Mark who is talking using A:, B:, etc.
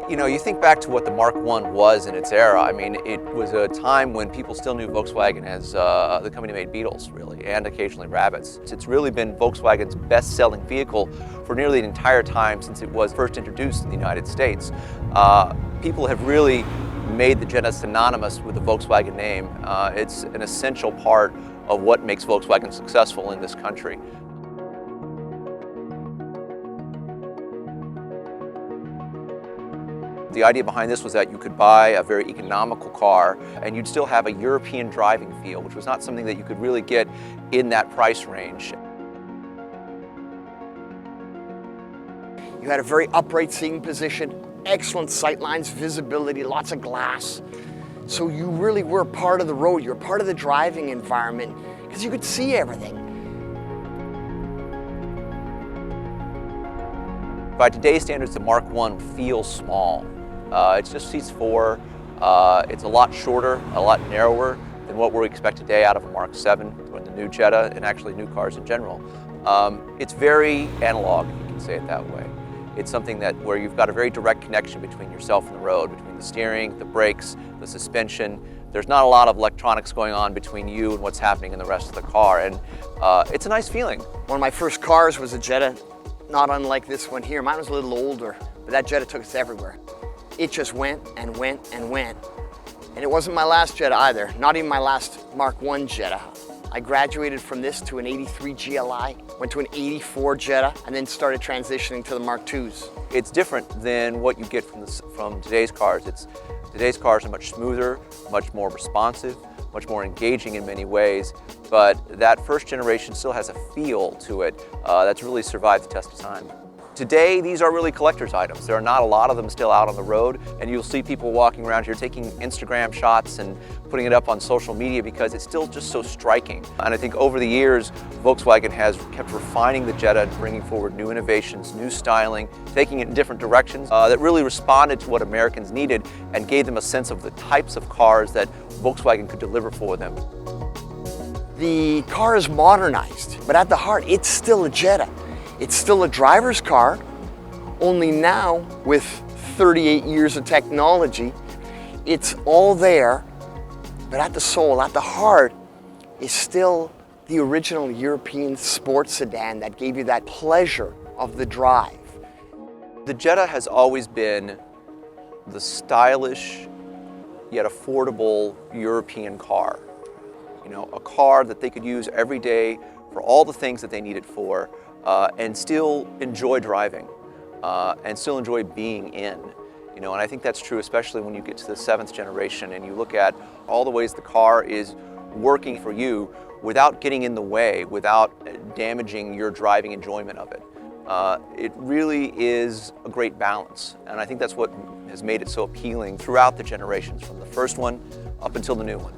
A: You know, you think back to what the Mark I was in its era. I mean, it was a time when people still knew Volkswagen as the company made Beetles, really, and occasionally rabbits. It's really been Volkswagen's best-selling vehicle for nearly the entire time since it was first introduced in the United States. People have really made the Jetta synonymous with the Volkswagen name. It's an essential part of what makes Volkswagen successful in this country. The idea behind this was that you could buy a very economical car and you'd still have a European driving feel, which was not something that you could really get in that price range.
B: You had a very upright seating position, excellent sight lines, visibility, lots of glass. So you really were part of the road, you're part of the driving environment because you could see everything.
A: By today's standards, the Mark I feels small. It just seats 4. It's a lot shorter, a lot narrower than what we expect today out of a Mark VII or the new Jetta, and actually new cars in general. It's very analog, you can say it that way. It's something where you've got a very direct connection between yourself and the road, between the steering, the brakes, the suspension. There's not a lot of electronics going on between you and what's happening in the rest of the car, and it's a nice feeling.
B: One of my first cars was a Jetta, not unlike this one here. Mine was a little older, but that Jetta took us everywhere. It just went and went and went. And it wasn't my last Jetta either, not even my last Mark I Jetta. I graduated from this to an 83 GLI, went to an 84 Jetta, and then started transitioning to the Mark IIs. It's
A: different than what you get from today's cars. Today's cars are much smoother, much more responsive, much more engaging in many ways, but that first generation still has a feel to it that's really survived the test of time. Today, these are really collector's items. There are not a lot of them still out on the road, and you'll see people walking around here taking Instagram shots and putting it up on social media because it's still just so striking. And I think over the years, Volkswagen has kept refining the Jetta and bringing forward new innovations, new styling, taking it in different directions that really responded to what Americans needed and gave them a sense of the types of cars that Volkswagen could deliver for them.
B: The car is modernized, but at the heart, it's still a Jetta. It's still a driver's car, only now with 38 years of technology, it's all there, but at the soul, at the heart, is still the original European sports sedan that gave you that pleasure of the drive.
A: The Jetta has always been the stylish yet affordable European car. You know, a car that they could use every day for all the things that they need it for, and still enjoy driving, and still enjoy being in. You know, and I think that's true especially when you get to the 7th generation and you look at all the ways the car is working for you without getting in the way, without damaging your driving enjoyment of it. It really is a great balance, and I think that's what has made it so appealing throughout the generations, from the first one up until the new one.